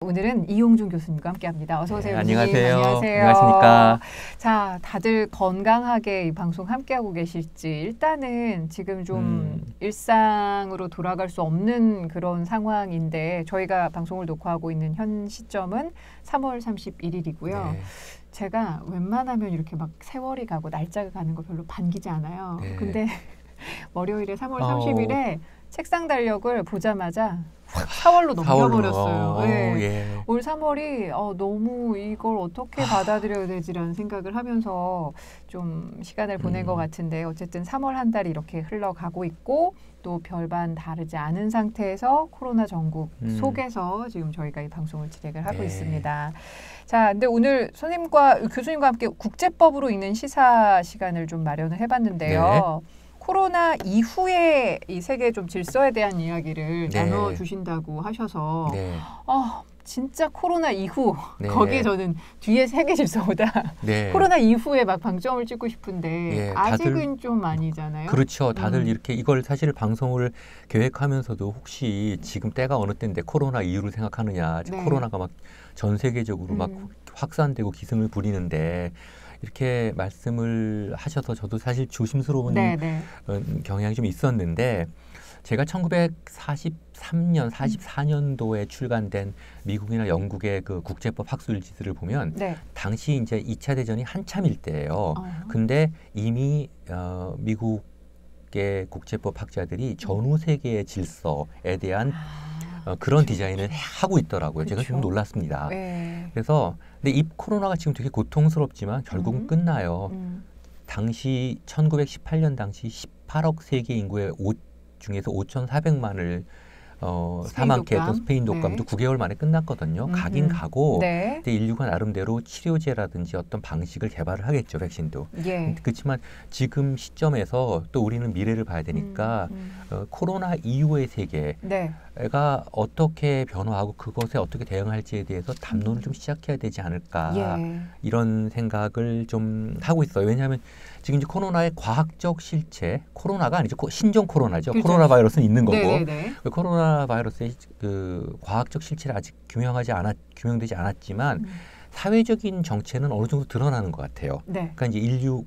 오늘은 이용준 교수님과 함께합니다. 어서 오세요. 네, 안녕하세요. 안녕하세요. 안녕하십니까. 자, 다들 건강하게 이 방송 함께하고 계실지 일단은 지금 좀 일상으로 돌아갈 수 없는 그런 상황인데 저희가 방송을 녹화하고 있는 현 시점은 3월 31일이고요. 네. 제가 웬만하면 이렇게 막 세월이 가고 날짜가 가는 거 별로 반기지 않아요. 네. 근데 월요일에 3월 30일에 책상 달력을 보자마자 4월로 넘겨버렸어요. 네. 예. 올 3월이 너무 이걸 어떻게 받아들여야 되지라는 생각을 하면서 좀 시간을 보낸 것 같은데 어쨌든 3월 한 달이 이렇게 흘러가고 있고 또 별반 다르지 않은 상태에서 코로나 전국 속에서 지금 저희가 이 방송을 진행을 하고 있습니다. 자, 근데 오늘 교수님과 함께 국제법으로 읽는 시사 시간을 좀 마련을 해봤는데요. 코로나 이후에 이 세계 좀 질서에 대한 이야기를 나눠주신다고 하셔서 진짜 코로나 이후 거기에 저는 뒤에 세계 질서보다 코로나 이후에 막 방점을 찍고 싶은데 아직은 다들, 좀 아니잖아요. 그렇죠. 다들 이렇게 이걸 사실 방송을 계획하면서도 혹시 지금 때가 어느 때인데 코로나 이후를 생각하느냐. 코로나가 막 전 세계적으로 막 확산되고 기승을 부리는데 이렇게 말씀을 하셔서 저도 사실 조심스러운 경향이 좀 있었는데 제가 1943년, 44년도에 출간된 미국이나 영국의 그 국제법 학술지들을 보면 당시 이제 2차 대전이 한참일 때예요. 근데 이미 미국의 국제법 학자들이 전후 세계의 질서에 대한 그런 디자인을 하고 있더라고요. 제가 좀 놀랐습니다. 그래서 근데 이 코로나가 지금 되게 고통스럽지만 결국은 끝나요. 당시 1918년 당시 18억 세계 인구의 중에서 5,400만을 사망케 했던 스페인 독감도 9개월 만에 끝났거든요. 가긴 가고 근데 인류가 나름대로 치료제라든지 어떤 방식을 개발을 하겠죠. 백신도. 그렇지만 지금 시점에서 또 우리는 미래를 봐야 되니까 코로나 이후의 세계가 어떻게 변화하고 그것에 어떻게 대응할지에 대해서 담론을 좀 시작해야 되지 않을까 이런 생각을 좀 하고 있어요. 왜냐하면 지금 이제 코로나의 과학적 실체, 코로나가 아니죠. 신종 코로나죠. 코로나 바이러스는 있는 거고. 그 코로나 바이러스의 그 과학적 실체를 아직 규명되지 않았지만 사회적인 정체는 어느 정도 드러나는 것 같아요. 그러니까 이제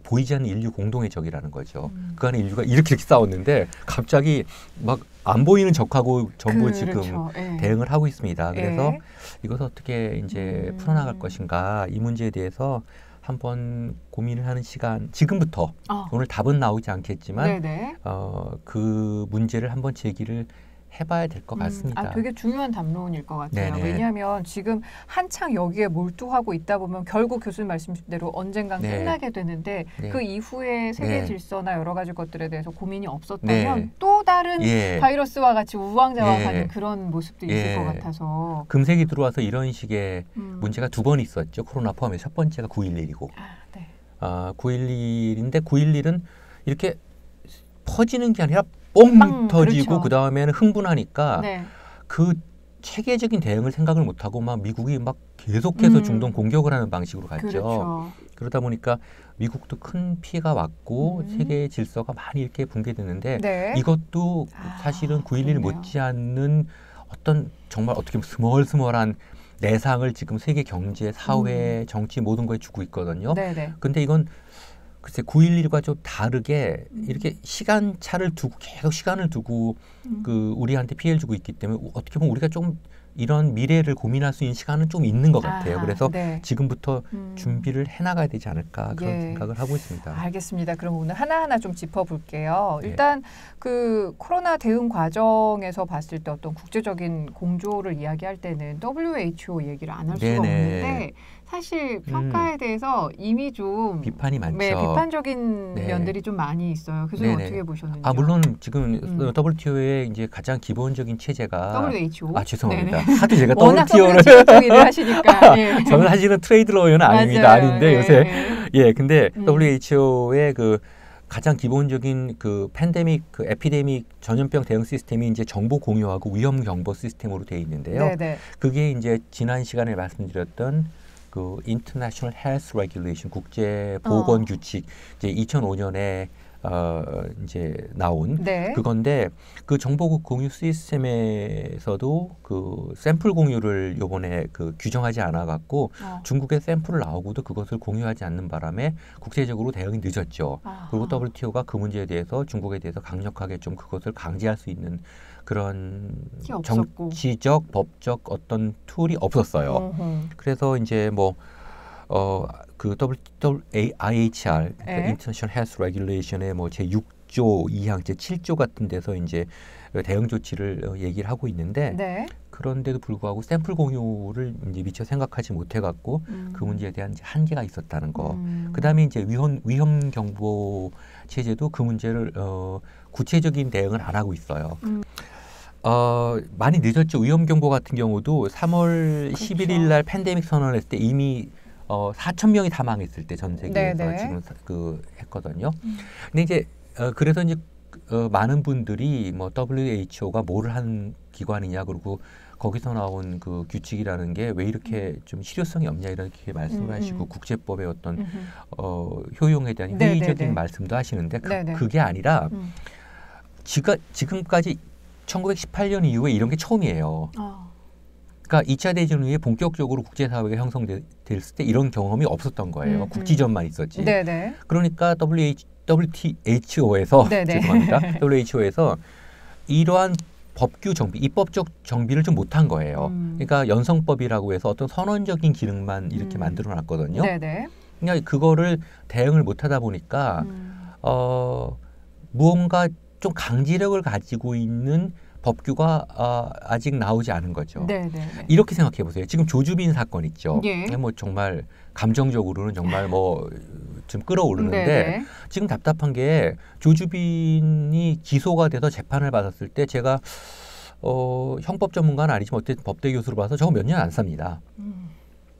보이지 않는 인류 공동의 적이라는 거죠. 그 안에 인류가 이렇게 싸웠는데 갑자기 막 안 보이는 적하고 전부 지금 대응을 하고 있습니다. 그래서 이것을 어떻게 이제 풀어나갈 것인가 이 문제에 대해서 한번 고민을 하는 시간 지금부터 오늘 답은 나오지 않겠지만 그 문제를 한번 제기를 해봐야 될 것 같습니다. 되게 중요한 담론일 것 같아요. 왜냐하면 지금 한창 여기에 몰두하고 있다 보면 결국 교수님 말씀대로 언젠간 끝나게 되는데 그 이후에 세계 질서나 여러 가지 것들에 대해서 고민이 없었다면 또 다른 바이러스와 같이 우왕좌왕하는 그런 모습도 있을 것 같아서 금색이 들어와서 이런 식의 문제가 두 번 있었죠. 코로나 포함해서 첫 번째가 9.11이고 9.11인데 9.11은 이렇게 퍼지는 게 아니라 뻥 터지고 그 다음에는 흥분하니까 그 체계적인 대응을 생각을 못하고 막 미국이 막 계속해서 중동 공격을 하는 방식으로 갔죠. 그러다 보니까 미국도 큰 피해가 왔고 세계의 질서가 많이 이렇게 붕괴됐는데 이것도 사실은 9.11 못지않는 어떤 정말 어떻게 보면 스멀스멀한 내상을 지금 세계 경제, 사회, 정치 모든 거에 주고 있거든요. 근데 이건 글쎄 9.11과 좀 다르게 이렇게 시간차를 두고 계속 시간을 두고 그 우리한테 피해를 주고 있기 때문에 어떻게 보면 우리가 좀 이런 미래를 고민할 수 있는 시간은 좀 있는 것 같아요. 그래서 지금부터 준비를 해나가야 되지 않을까 그런 생각을 하고 있습니다. 알겠습니다. 그럼 오늘 하나하나 좀 짚어볼게요. 일단 그 코로나 대응 과정에서 봤을 때 어떤 국제적인 공조를 이야기할 때는 WHO 얘기를 안 할 수가 없는데 사실 평가에 대해서 이미 좀 비판이 많죠. 비판적인 면들이 좀 많이 있어요. 교수님 어떻게 보셨는지요? 물론 지금 WTO의 이제 가장 기본적인 체제가 WHO. 죄송합니다. 하도 제가 워낙 WTO를 일을 하시니까. 저는 사실은 트레이드 로이어는 아닙니다. 아닌데 요새 근데 WHO의 그 가장 기본적인 그 팬데믹, 그 에피데믹 전염병 대응 시스템이 이제 정보 공유하고 위험 경보 시스템으로 되어 있는데요. 그게 이제 지난 시간에 말씀드렸던 그 International Health Regulation 국제 보건 규칙 이제 2005년에 이제 나온 네. 그건데 그 정보 공유 시스템에서도 그 샘플 공유를 요번에 그 규정하지 않아 갖고 중국의 샘플을 나오고도 그것을 공유하지 않는 바람에 국제적으로 대응이 늦었죠. 그리고 WTO가 그 문제에 대해서 중국에 대해서 강력하게 좀 그것을 강제할 수 있는 그런 정치적, 법적 어떤 툴이 없었어요. 그래서 이제 뭐 그 IHR, International Health Regulation의 뭐 제 6조 2항, 제 7조 같은 데서 이제 대응 조치를 얘기를 하고 있는데 네. 그런데도 불구하고 샘플 공유를 이제 미처 생각하지 못해 갖고 그 문제에 대한 이제 한계가 있었다는 거. 그다음에 이제 위험 경보 체제도 그 문제를 구체적인 대응을 안 하고 있어요. 많이 늦었죠. 위험 경보 같은 경우도 3월 그렇죠. 11일 날 팬데믹 선언을 했을 때 이미 4,000명이 사망했을 때 전 세계에서 네네. 지금 그 했거든요. 근데 이제 그래서 이제 많은 분들이 뭐 WHO가 뭐를 한 기관이냐 그리고 거기서 나온 그 규칙이라는 게 왜 이렇게 좀 실효성이 없냐 이렇게 말씀을 하시고 국제법의 어떤 효용에 대한 회의적인 네네네. 말씀도 하시는데 그게 아니라 지금까지 1918년 이후에 이런 게 처음이에요. 그러니까 2차 대전 후에 본격적으로 국제사회가 형성됐을 때 이런 경험이 없었던 거예요. 국지전만 있었지. 네네. 그러니까 WTO에서 죄송합니다. WHO에서 이러한 법규 정비, 입법적 정비를 좀 못한 거예요. 그러니까 연성법이라고 해서 어떤 선언적인 기능만 이렇게 만들어놨거든요. 네네. 그러니까 그거를 대응을 못하다 보니까 무언가 좀 강제력을 가지고 있는 법규가 아직 나오지 않은 거죠. 네네. 이렇게 생각해 보세요. 지금 조주빈 사건 있죠. 예. 뭐 정말 감정적으로는 정말 뭐 좀 끌어오르는데 네네. 지금 답답한 게 조주빈이 기소가 돼서 재판을 받았을 때 제가 형법 전문가는 아니지만 어쨌든 법대 교수로 봐서 저거 몇 년 안 삽니다.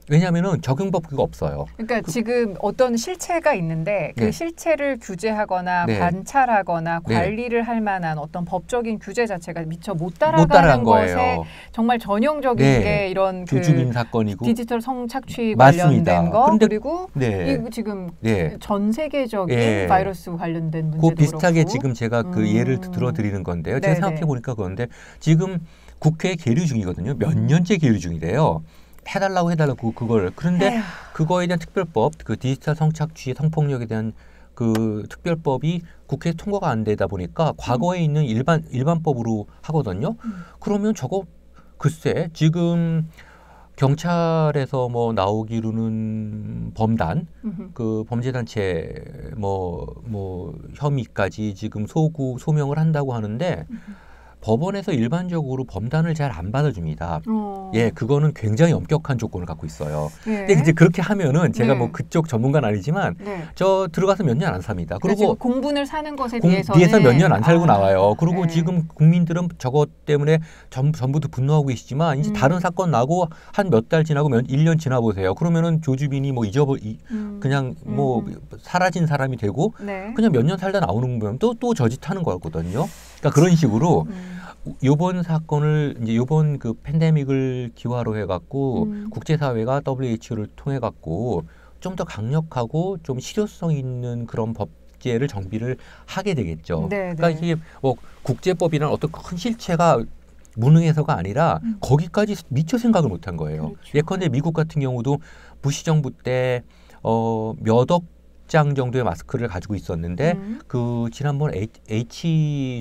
왜냐하면은 적용 법규가 없어요. 그러니까 지금 어떤 실체가 있는데 그 실체를 규제하거나 관찰하거나 관리를 할 만한 어떤 법적인 규제 자체가 미처 못 따라가는 것에 정말 전형적인 게 이런 조주빈 사건이고 디지털 성착취 관련된 거 그리고 이 지금 전 세계적인 바이러스 관련된 문제도 그 비슷하게 그렇고. 지금 제가 그 예를 들어드리는 건데요. 제가 생각해 보니까 그런데 지금 국회에 계류 중이거든요. 몇 년째 계류 중이래요. 해달라고 그걸 그런데 그거에 대한 특별법 그 디지털 성착취 성폭력에 대한 그 특별법이 국회에 통과가 안 되다 보니까 과거에 있는 일반법으로 하거든요. 그러면 저거 글쎄 지금 경찰에서 뭐 나오기로는 범단 그 범죄단체 뭐 혐의까지 지금 소명을 한다고 하는데 법원에서 일반적으로 범단을 잘 안 받아줍니다. 예, 그거는 굉장히 엄격한 조건을 갖고 있어요. 근데 이제 그렇게 하면은 제가 뭐 그쪽 전문가는 아니지만 저 들어가서 몇 년 안 삽니다. 그리고 공분을 사는 것에 비해서는 몇 년 안 살고 나와요. 그리고 지금 국민들은 저것 때문에 전부터 분노하고 계시지만 이제 다른 사건 나고 한 몇 달 지나고 1년 지나 보세요. 그러면은 조주빈이 뭐 그냥 뭐 사라진 사람이 되고 그냥 몇 년 살다 나오는 거면 또 저짓하는 거거든요. 그러니까 그런 식으로 요번 사건을 이제 요번 그 팬데믹을 기화로 해갖고 국제사회가 WHO를 통해갖고 좀 더 강력하고 좀 실효성 있는 그런 법제를 정비를 하게 되겠죠. 그러니까 이게 뭐 국제법이란 어떤 큰 실체가 무능해서가 아니라 거기까지 미처 생각을 못한 거예요. 그렇죠. 예컨대 미국 같은 경우도 부시 정부 때 몇 억 장 정도의 마스크를 가지고 있었는데 그 지난번 H1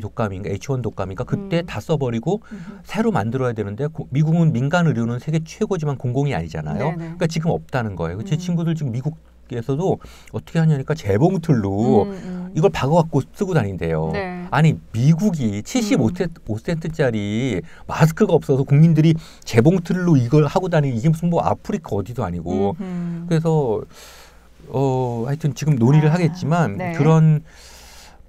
독감인가 그때 다 써버리고 새로 만들어야 되는데 미국은 민간 의료는 세계 최고지만 공공이 아니잖아요. 그러니까 지금 없다는 거예요. 제 친구들 지금 미국에서도 어떻게 하냐니까 재봉틀로 이걸 박아갖고 쓰고 다닌대요. 아니 미국이 75센트짜리 마스크가 없어서 국민들이 재봉틀로 이걸 하고 다니는 이게 무슨 뭐 아프리카 어디도 아니고 그래서 하여튼 지금 논의를 하겠지만 그런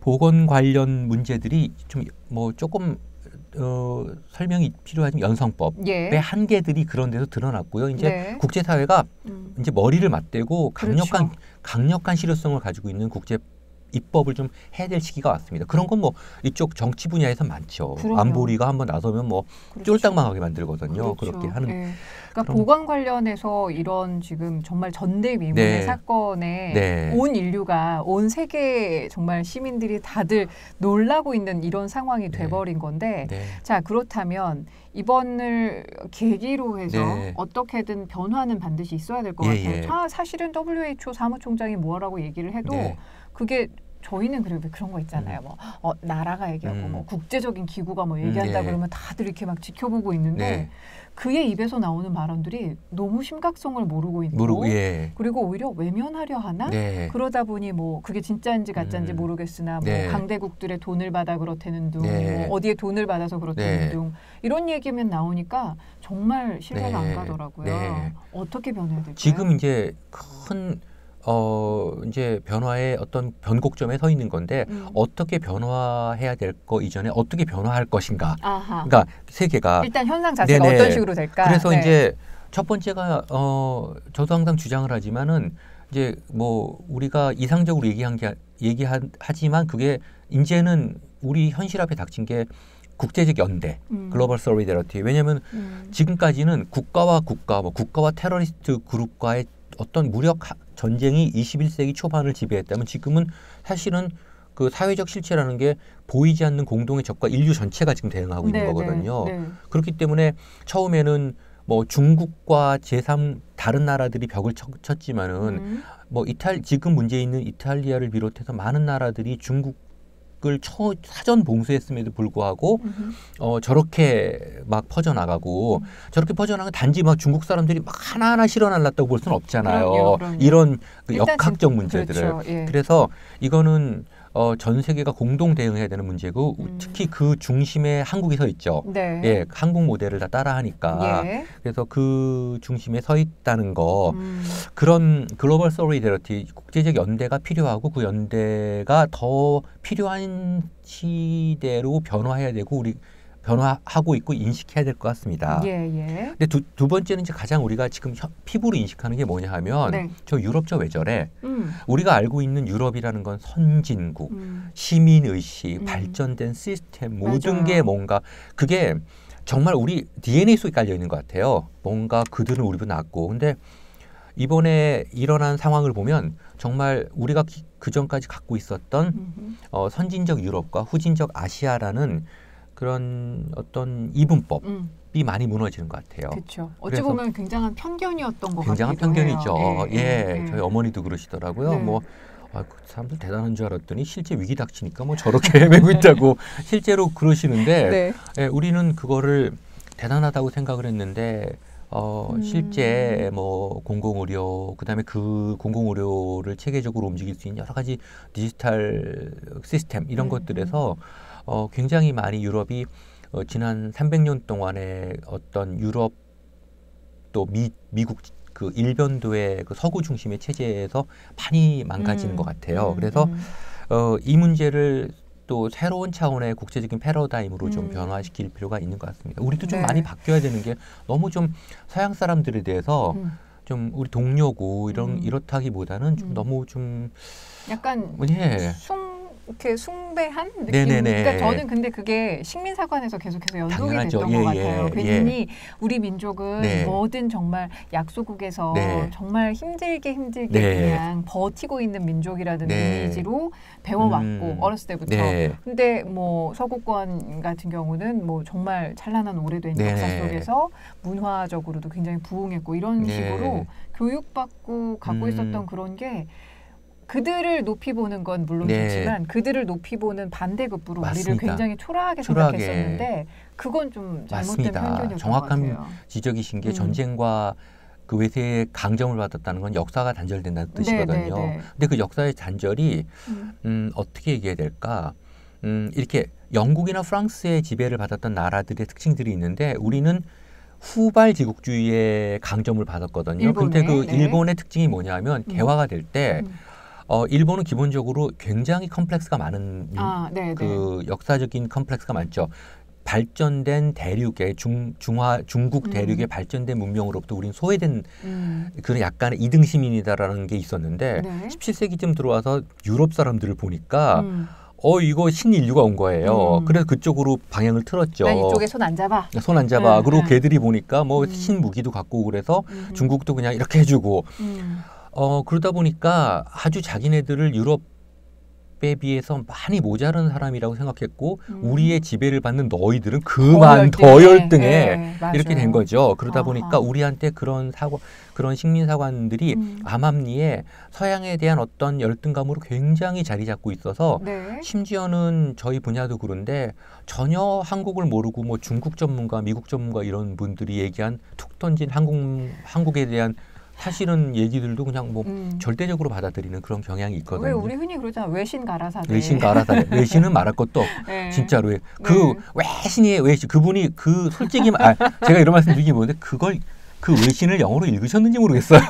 보건 관련 문제들이 좀 뭐 조금 설명이 필요하지만 연성법의 한계들이 그런 데서 드러났고요. 이제 국제사회가 이제 머리를 맞대고 강력한 실효성을 가지고 있는 국제 입법을 좀 해야 될 시기가 왔습니다. 그런 건 뭐 이쪽 정치 분야에서 많죠. 그럼요. 안보리가 한번 나서면 뭐 그렇죠. 쫄딱망하게 만들거든요. 그렇죠. 그렇게 하는. 네. 그러니까 보건 관련해서 이런 지금 정말 전대미문의 네. 사건에 네. 온 인류가, 온 세계 정말 시민들이 다들 놀라고 있는 이런 상황이 돼버린 건데, 네. 자, 그렇다면 이번을 계기로 해서 네. 어떻게든 변화는 반드시 있어야 될 것 예, 같아요. 예. 사실은 WHO 사무총장이 뭐라고 얘기를 해도 네. 그게 저희는 그리고 그런 거 있잖아요. 뭐 나라가 얘기하고 뭐 국제적인 기구가 뭐 얘기한다 네. 그러면 다들 이렇게 막 지켜보고 있는데 네. 그의 입에서 나오는 발언들이 너무 심각성을 모르고 있고 예. 그리고 오히려 외면하려 하나? 네. 그러다 보니 뭐 그게 진짜인지 가짜인지 모르겠으나 뭐 네. 강대국들의 돈을 받아 그렇다는 둥, 네. 뭐 어디에 돈을 받아서 그렇다는 네. 둥 이런 얘기면 나오니까 정말 신뢰가 네. 안 가더라고요. 네. 어떻게 변해야 될까요? 지금 이제 큰 이제 변화의 어떤 변곡점에 서 있는 건데 어떻게 변화해야 될 거 이전에 어떻게 변화할 것인가. 아하. 그러니까 세계가 일단 현상 자체가 네네. 어떤 식으로 될까? 그래서 네. 이제 첫 번째가 저도 항상 주장을 하지만은 이제 뭐 우리가 이상적으로 얘기하지만 그게 이제는 우리 현실 앞에 닥친 게 국제적 연대, 글로벌 솔리더리티. 왜냐하면 지금까지는 국가와 테러리스트 그룹과의 어떤 무력 전쟁이 21세기 초반을 지배했다면 지금은 사실은 그 사회적 실체라는 게 보이지 않는 공동의 적과 인류 전체가 지금 대응하고 있는 거거든요. 그렇기 때문에 처음에는 뭐 중국과 제3 다른 나라들이 벽을 쳤지만은 뭐 지금 문제 있는 이탈리아를 비롯해서 많은 나라들이 중국을 사전 봉쇄했음에도 불구하고 저렇게 막 퍼져나가고 저렇게 퍼져나간 단지 막 중국 사람들이 막 하나하나 실어날랐다고 볼 수는 없잖아요. 그럼요. 이런 그 역학적 문제들을. 그렇죠. 예. 그래서 이거는 전 세계가 공동 대응해야 되는 문제고 특히 그 중심에 한국이 서 있죠. 네. 예, 한국 모델을 다 따라하니까. 예. 그래서 그 중심에 서 있다는 거. 그런 글로벌 솔리더리티 국제적 연대가 필요하고 그 연대가 더 필요한 시대로 변화해야 되고 우리 변화하고 있고 인식해야 될 것 같습니다. 예. 근데 두 번째는 이제 가장 우리가 지금 피부로 인식하는 게 뭐냐 하면 네. 저 유럽 저 왜 저래? 우리가 알고 있는 유럽이라는 건 선진국, 시민의식, 발전된 시스템 모든 맞아요. 게 뭔가 그게 정말 우리 DNA 속에 깔려 있는 것 같아요. 뭔가 그들은 우리보다 낫고. 근데 이번에 일어난 상황을 보면 정말 우리가 그 전까지 갖고 있었던 선진적 유럽과 후진적 아시아라는 그런 어떤 이분법이 많이 무너지는 것 같아요. 그렇죠. 어찌 보면 굉장한 편견이었던 것 같기도 굉장한 편견이죠. 해요. 예. 저희 어머니도 그러시더라고요. 네. 뭐 그 사람들 대단한 줄 알았더니 실제 위기 닥치니까 뭐 저렇게 헤매고 있다고 실제로 그러시는데 네. 예, 우리는 그거를 대단하다고 생각을 했는데 실제 뭐 공공의료 그다음에 그 공공의료를 체계적으로 움직일 수 있는 여러 가지 디지털 시스템 이런 것들에서 굉장히 많이 유럽이 지난 300년 동안의 어떤 유럽 또 미국 그 일변도의 그 서구 중심의 체제에서 많이 망가지는 것 같아요. 그래서 이 문제를 또 새로운 차원의 국제적인 패러다임으로 좀 변화시킬 필요가 있는 것 같습니다. 우리도 좀 많이 바뀌어야 되는 게 너무 좀 서양 사람들에 대해서 좀 우리 동료고 이렇다기보다는 좀 너무 좀 약간 예. 이렇게 숭배한 느낌. 네네네. 그러니까 저는 근데 그게 식민사관에서 계속해서 연속이 당연하죠. 됐던 것 같아요. 괜히 예. 우리 민족은 네. 뭐든 정말 약소국에서 네. 정말 힘들게 네. 그냥 버티고 있는 민족이라는 네. 이미지로 배워왔고 어렸을 때부터. 네. 근데 뭐 서구권 같은 경우는 뭐 정말 찬란한 오래된 네. 역사 속에서 문화적으로도 굉장히 부흥했고 이런 네. 식으로 교육받고 갖고 있었던 그런 게 그들을 높이 보는 건 물론 네. 좋지만 그들을 높이 보는 반대급부로 맞습니다. 우리를 굉장히 초라하게 생각했었는데 그건 좀 잘못된 맞습니다. 편견이었던 정확한 것 같아요. 지적이신 게 전쟁과 그 외세의 강점을 받았다는 건 역사가 단절된다는 뜻이거든요. 근데 그 역사의 단절이 어떻게 얘기해야 될까? 이렇게 영국이나 프랑스의 지배를 받았던 나라들의 특징들이 있는데 우리는 후발 제국주의의 강점을 받았거든요. 근데 그 일본의 특징이 뭐냐면 개화가 될 때 일본은 기본적으로 굉장히 컴플렉스가 많은 그 역사적인 컴플렉스가 많죠. 발전된 대륙의 중국 대륙의 발전된 문명으로부터 우린 소외된 그런 약간의 이등 시민이다라는 게 있었는데 네. 17세기쯤 들어와서 유럽 사람들을 보니까 이거 신인류가 온 거예요. 그래서 그쪽으로 방향을 틀었죠. 난 이쪽에 손 안 잡아. 손 안 잡아. 그리고 걔들이 보니까 뭐 신무기도 갖고 오고 그래서 중국도 그냥 이렇게 해주고 그러다 보니까 아주 자기네들을 유럽에 비해서 많이 모자란 사람이라고 생각했고 우리의 지배를 받는 너희들은 그만 더 열등해. 네, 이렇게 된 거죠. 그러다 보니까 우리한테 그런 식민사관들이 암암리에 서양에 대한 어떤 열등감으로 굉장히 자리 잡고 있어서 네. 심지어는 저희 분야도 그런데 전혀 한국을 모르고 뭐 중국 전문가, 미국 전문가 이런 분들이 얘기한 툭 던진 한국에 대한 사실은 얘기들도 그냥 뭐 절대적으로 받아들이는 그런 경향이 있거든요. 왜 우리 흔히 그러잖아. 외신 가라사대. 외신 가라사대. 외신은 말할 것도 네. 진짜로 그 외신이에요. 외신 그분이 솔직히 제가 이런 말씀 드리기 뭐는데 그 외신을 영어로 읽으셨는지 모르겠어요.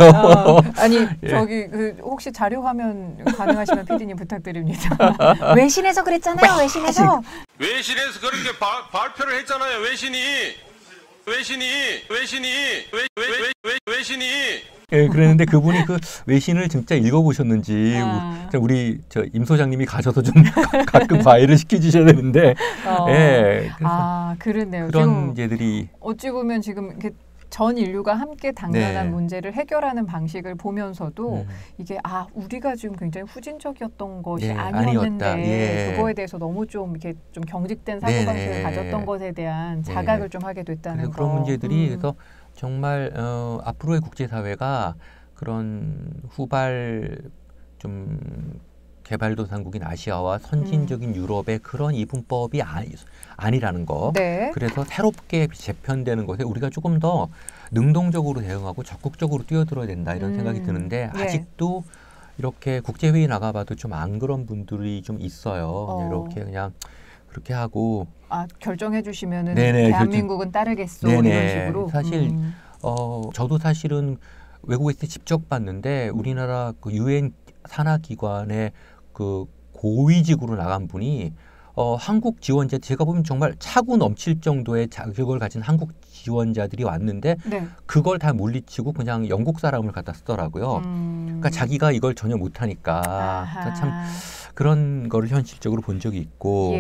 아니 저기 혹시 자료 화면 가능하시면 PD님 부탁드립니다. 외신에서 그랬잖아요. 외신에서 그렇게 발표를 했잖아요. 외신이 예, 그랬는데 그분이 그 외신을 진짜 읽어보셨는지 우리 임 소장님이 가셔서 좀 가끔 과외를 시켜주셔야 되는데 예, 그렇네요. 그런 지금 문제들이 어찌 보면 지금 이렇게 전 인류가 함께 당면한 문제를 해결하는 방식을 보면서도 이게 우리가 지금 굉장히 후진적이었던 것이 아니었는데 그거에 대해서 너무 좀 이렇게 좀 경직된 사고방식을 가졌던 것에 대한 자각을 좀 하게 됐다는 거. 그런 문제들이 그래서 정말 앞으로의 국제사회가 그런 후발 좀 개발도상국인 아시아와 선진적인 유럽의 그런 이분법이 아니라는 거. 네. 그래서 새롭게 재편되는 것에 우리가 조금 더 능동적으로 대응하고 적극적으로 뛰어들어야 된다 이런 생각이 드는데 아직도 이렇게 국제회의 나가봐도 좀 안 그런 분들이 좀 있어요. 이렇게 그냥 그렇게 하고 결정해 주시면은 대한민국은 따르겠소 이런 식으로. 사실 저도 사실은 외국에서 직접 봤는데 우리나라 그 유엔 산하기관의 그 고위직으로 나간 분이 한국 지원자 제가 보면 정말 차고 넘칠 정도의 자격을 가진 한국 지원자들이 왔는데 그걸 다 물리치고 그냥 영국 사람을 갖다 쓰더라고요. 그러니까 자기가 이걸 전혀 못하니까 그러니까 참 그런 거를 현실적으로 본 적이 있고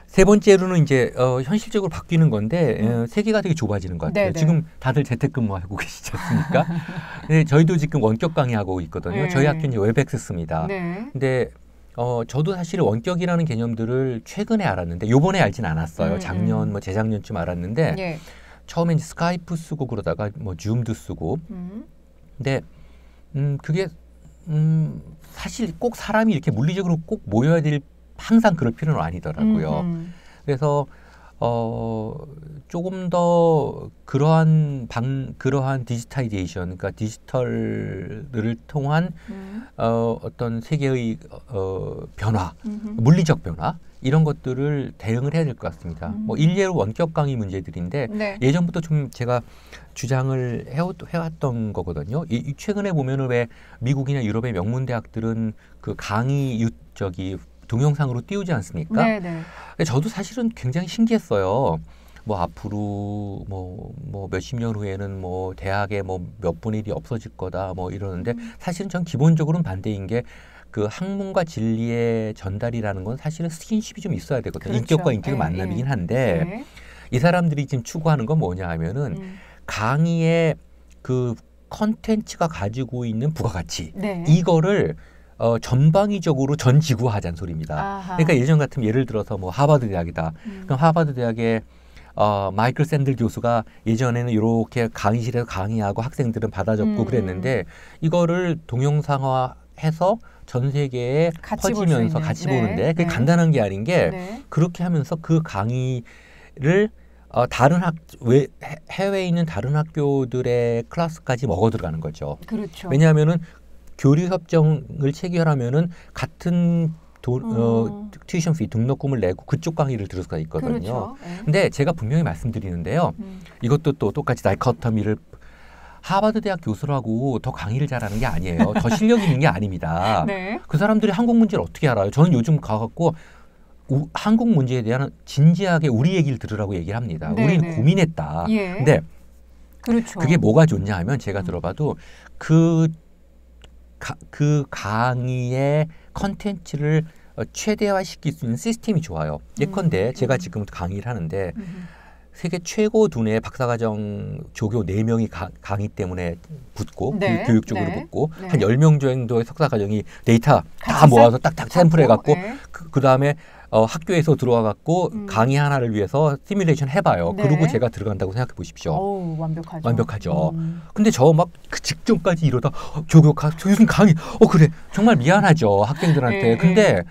세 번째로는 이제 현실적으로 바뀌는 건데 세계가 되게 좁아지는 것 같아요. 지금 다들 재택근무하고 계시지 않습니까? 근데 저희도 지금 원격 강의하고 있거든요. 저희 학교는 이제 웹엑스 씁니다. 근데 저도 사실 원격이라는 개념들을 최근에 알았는데 요번에 알진 않았어요. 작년 뭐 재작년쯤 알았는데 처음에 이제 스카이프 쓰고 그러다가 뭐 줌도 쓰고 근데 그게 사실 꼭 사람이 이렇게 물리적으로 꼭 모여야 될 항상 그럴 필요는 아니더라고요. 그래서 조금 더 그러한 디지타이제이션, 그러니까 디지털을 통한 어떤 세계의 변화, 물리적 변화 이런 것들을 대응을 해야 될 것 같습니다. 뭐 일례로 원격 강의 문제들인데 예전부터 좀 제가 주장을 해왔던 거거든요. 최근에 보면은 왜 미국이나 유럽의 명문 대학들은 그 강의 동영상으로 띄우지 않습니까? 저도 사실은 굉장히 신기했어요. 뭐 앞으로 뭐 몇십 년 후에는 뭐 대학에 뭐 몇 분의 1이 없어질 거다 뭐 이러는데 사실은 전 기본적으로는 반대인 게 그 학문과 진리의 전달이라는 건 사실은 스킨십이 좀 있어야 되거든요. 인격과 인격의 만남이긴 한데 이 사람들이 지금 추구하는 건 뭐냐 하면은 강의의 그 컨텐츠가 가지고 있는 부가가치 이거를 전방위적으로 전 지구화하자는 소리입니다. 그러니까 예전 같으면 예를 들어서 뭐 하버드 대학이다. 그럼 하버드 대학의 마이클 샌들 교수가 예전에는 이렇게 강의실에서 강의하고 학생들은 받아 적고 그랬는데 이거를 동영상화해서 전 세계에 퍼지면서 같이 보는데 그게 간단한 게 아닌 게 그렇게 하면서 그 강의를 해외에 있는 다른 학교들의 클래스까지 먹어 들어가는 거죠. 그렇죠. 왜냐하면은 교류 협정을 체결하면은 같은 튜이션 피 등록금을 내고 그쪽 강의를 들을 수가 있거든요. 근데 제가 분명히 말씀드리는데요. 이것도 또 똑같이 다이커터미를 하버드 대학 교수라고 더 강의를 잘하는 게 아니에요. 더 실력 있는 게 아닙니다. 그 사람들이 한국 문제를 어떻게 알아요? 저는 요즘 가갖고 한국 문제에 대한 진지하게 우리 얘기를 들으라고 얘기를 합니다. 우리는 고민했다. 예. 근데 그렇죠. 그게 뭐가 좋냐 하면 제가 들어봐도 그 강의의 컨텐츠를 최대화시킬 수 있는 시스템이 좋아요. 예컨대 제가 지금 강의를 하는데 세계 최고 두뇌 박사과정 조교 4명이 강의 때문에 붙고 교육 쪽으로 붙고 한 10명 정도의 석사과정이 데이터 다 모아서 딱딱 샘플해갖고 그다음에 학교에서 들어와갖고 강의 하나를 위해서 시뮬레이션 해봐요. 그리고 제가 들어간다고 생각해 보십시오. 오, 완벽하죠. 완벽하죠. 근데 저 막 그 직전까지 이러다 조교 교수님 강의 그래 정말 미안하죠 학생들한테. 근데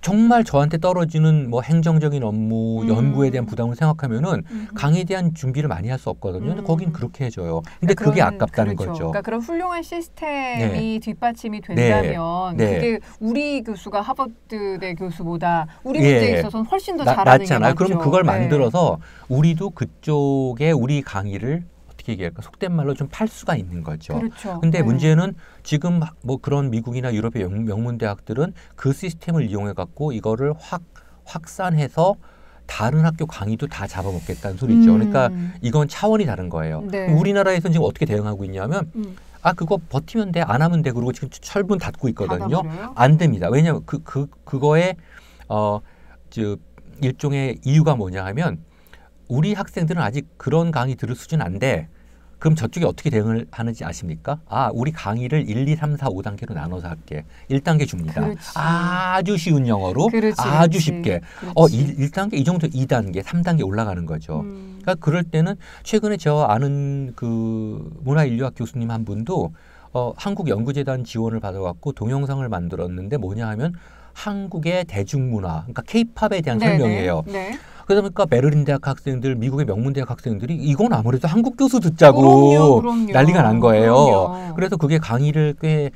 정말 저한테 떨어지는 뭐 행정적인 업무, 연구에 대한 부담을 생각하면은 강의에 대한 준비를 많이 할 수 없거든요. 근데 거긴 그렇게 해줘요. 근데 그게 아깝다는 거죠. 그러니까 그런 훌륭한 시스템이 뒷받침이 된다면 그게 우리 교수가 하버드대 교수보다 우리 문제에 있어서는 훨씬 더 잘하는 게 맞죠. 그럼 그걸 만들어서 우리도 그쪽에 우리 강의를 어떻게 얘기할까? 속된 말로 좀 팔 수가 있는 거죠. 그렇죠. 근데 문제는 지금 뭐 그런 미국이나 유럽의 명문대학들은 그 시스템을 이용해 갖고 이거를 확산해서 다른 학교 강의도 다 잡아먹겠다는 소리죠. 그러니까 이건 차원이 다른 거예요. 우리나라에서는 지금 어떻게 대응하고 있냐면 그거 버티면 돼, 안 하면 돼. 그리고 지금 철문 닫고 있거든요. 안 됩니다. 왜냐하면 그거에 일종의 이유가 뭐냐 하면 우리 학생들은 아직 그런 강의 들을 수준 안 돼. 그럼 저쪽이 어떻게 대응을 하는지 아십니까? 우리 강의를 1, 2, 3, 4, 5단계로 나눠서 할게. 1단계 줍니다. 그렇지. 아주 쉬운 영어로 아주 쉽게. 1단계 이 정도 2단계, 3단계 올라가는 거죠. 그러니까 그럴 때는 최근에 저 아는 그 문화인류학 교수님 한 분도 한국연구재단 지원을 받아갖고 동영상을 만들었는데 뭐냐 하면 한국의 대중문화, 그러니까 케이팝에 대한 설명이에요. 그러니까 베를린 대학 학생들, 미국의 명문대학 학생들이 이건 아무래도 한국 교수 듣자고 그럼요. 난리가 난 거예요. 그래서 그게 강의를 꽤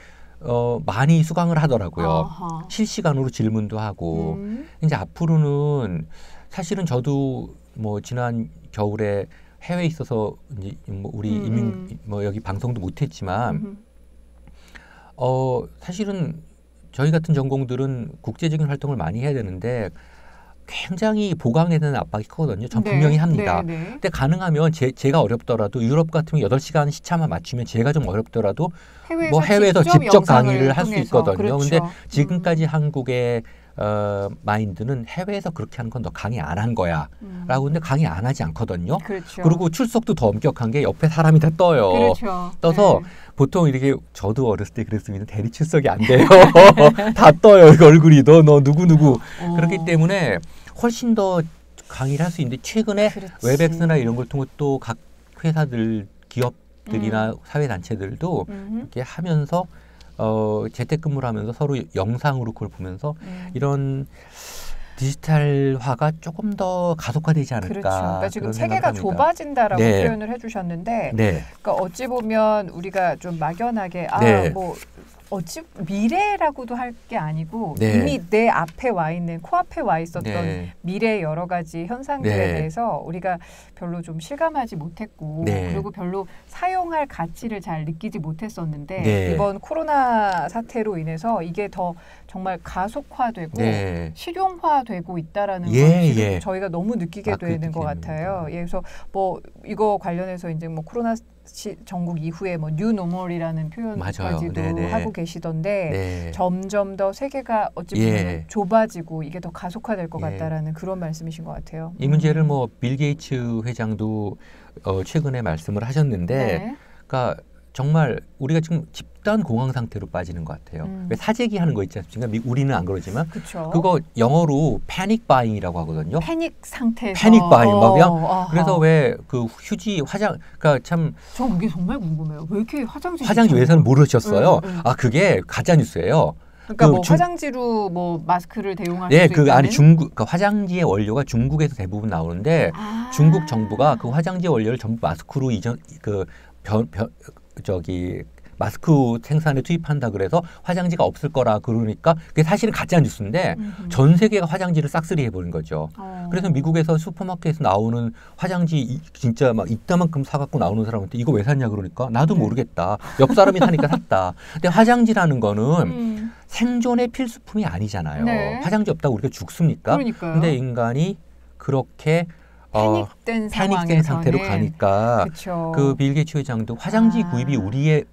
많이 수강을 하더라고요. 실시간으로 질문도 하고. 이제 앞으로는 사실은 저도 뭐 지난 겨울에 해외에 있어서 이제 뭐 우리 이민 뭐 여기 방송도 못했지만 사실은 저희 같은 전공들은 국제적인 활동을 많이 해야 되는데 굉장히 보강에 대한 압박이 크거든요. 전 분명히 합니다. 근데 가능하면 제가 어렵더라도 유럽 같으면 8시간 시차만 맞추면 제가 좀 어렵더라도 해외에서 직접 강의를 할 수 있거든요. 그렇죠. 근데 지금까지 한국의 마인드는 해외에서 그렇게 하는 건 너 강의 안 한 거야 라고. 근데 강의 안 하지 않거든요. 그렇죠. 그리고 출석도 더 엄격한 게 옆에 사람이 다 떠요. 그렇죠. 떠서 보통 이렇게 저도 어렸을 때 그랬으면 대리 출석이 안 돼요. 다 떠요. 얼굴이 너 누구 그렇기 때문에 훨씬 더 강의를 할 수 있는데 최근에 웹엑스나 이런 걸 통해 또 각 회사들, 기업들이나 사회단체들도 이렇게 하면서 재택근무를 하면서 서로 영상으로 그걸 보면서 이런 디지털화가 조금 더 가속화되지 않을까. 그렇죠. 그러니까 지금 세계가 좁아진다라고 표현을 해주셨는데, 그러니까 어찌 보면 우리가 좀 막연하게 뭐 어찌 미래라고도 할 게 아니고 이미 내 앞에 와 있는 코앞에 와 있었던 미래의 여러 가지 현상들에 대해서 우리가 별로 좀 실감하지 못했고 그리고 별로 사용할 가치를 잘 느끼지 못했었는데 이번 코로나 사태로 인해서 이게 더 정말 가속화되고 실용화되고 있다라는 걸 지금 저희가 너무 느끼게 되는 것 같아요. 그래서 뭐 이거 관련해서 이제 뭐 코로나 전국 이후에 뭐 뉴노멀이라는 표현까지도 하고 계시던데 점점 더 세계가 어찌 보면 좁아지고 이게 더 가속화될 것 같다라는 그런 말씀이신 것 같아요. 이 문제를 뭐 빌 게이츠 회장도 최근에 말씀을 하셨는데, 그러니까 정말 우리가 지금 집단 공황 상태로 빠지는 것 같아요. 왜 사재기 하는 거 있지 않습니까? 우리는 안 그러지만 그거 영어로 패닉 바잉이라고 하거든요. 패닉 상태에서. 패닉 바잉 막 그래서 왜 그 휴지 화장 그러니까 참 저 그게 정말 궁금해요. 왜 이렇게 화장지 회사는 모르셨어요? 그게 가짜 뉴스예요. 그러니까 뭐 화장지로 뭐 마스크를 대용할 수 있다는? 아니 중국 화장지의 원료가 중국에서 대부분 나오는데 중국 정부가 그 화장지 원료를 전부 마스크로 마스크 생산에 투입한다 그래서 화장지가 없을 거라 그러니까 그게 사실은 가짜 뉴스인데 전 세계가 화장지를 싹쓸이 해버린 거죠. 그래서 미국에서 슈퍼마켓에서 나오는 화장지 진짜 막 이따만큼 사갖고 나오는 사람한테 이거 왜 샀냐 그러니까 나도 모르겠다. 옆 사람이 사니까 샀다. 근데 화장지라는 거는 생존의 필수품이 아니잖아요. 네. 화장지 없다고 우리가 죽습니까? 그러니까요. 근데 인간이 그렇게 패닉된 상태로 가니까 그쵸. 그 빌 게이츠 회장도 화장지 구입이 우리의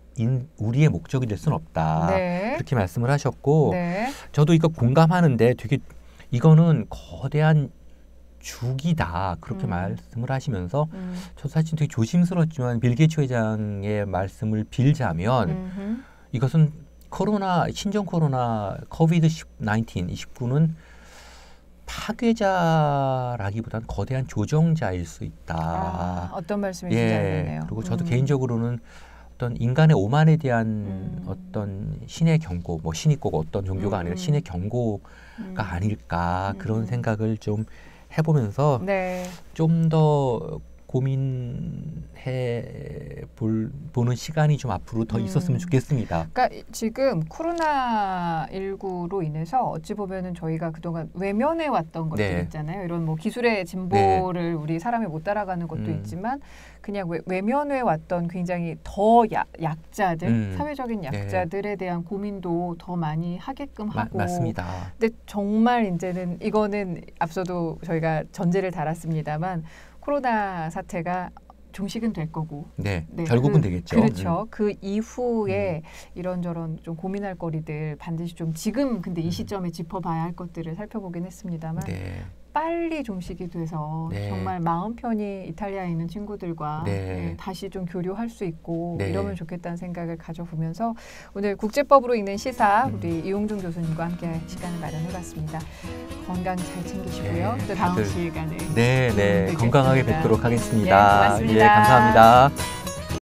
목적이 될 수는 없다. 네. 그렇게 말씀을 하셨고 네. 저도 이거 공감하는데 되게 이거는 거대한 죽이다 그렇게 말씀을 하시면서 저도 사실 되게 조심스럽지만 빌 게이츠 회장의 말씀을 빌자면 이것은 신종 코로나 코비드-19 이 19는 파괴자라기보다는 거대한 조정자일 수 있다. 어떤 말씀이신지 알겠네요. 그리고 저도 개인적으로는 어떤 인간의 오만에 대한 어떤 신의 경고, 뭐 신이 꼭 어떤 종교가 아니라 신의 경고가 아닐까 그런 생각을 좀 해보면서 네. 좀 더 보는 시간이 좀 앞으로 더 있었으면 좋겠습니다. 그러니까 지금 코로나19로 인해서 어찌 보면은 저희가 그동안 외면해 왔던 것들 네. 있잖아요. 이런 뭐 기술의 진보를 네. 우리 사람이 못 따라가는 것도 있지만 그냥 외면해 왔던 굉장히 더 약자들, 사회적인 약자들에 대한 고민도 더 많이 하게끔 하고. 맞습니다. 근데 정말 이제는 이거는 앞서도 저희가 전제를 달았습니다만 코로나 사태가 종식은 될 거고. 네, 결국은 되겠죠. 그렇죠. 그 이후에 이런저런 좀 고민할 거리들 반드시 좀 지금 근데 이 시점에 짚어봐야 할 것들을 살펴보긴 했습니다만 네. 빨리 종식이 돼서 네. 정말 마음 편히 이탈리아에 있는 친구들과 다시 좀 교류할 수 있고 이러면 좋겠다는 생각을 가져보면서 오늘 국제법으로 읽는 시사 우리 이용준 교수님과 함께 시간을 마련해봤습니다. 건강 잘 챙기시고요. 또 다음 시간에 건강하게 뵙도록 하겠습니다. 고맙습니다. 감사합니다.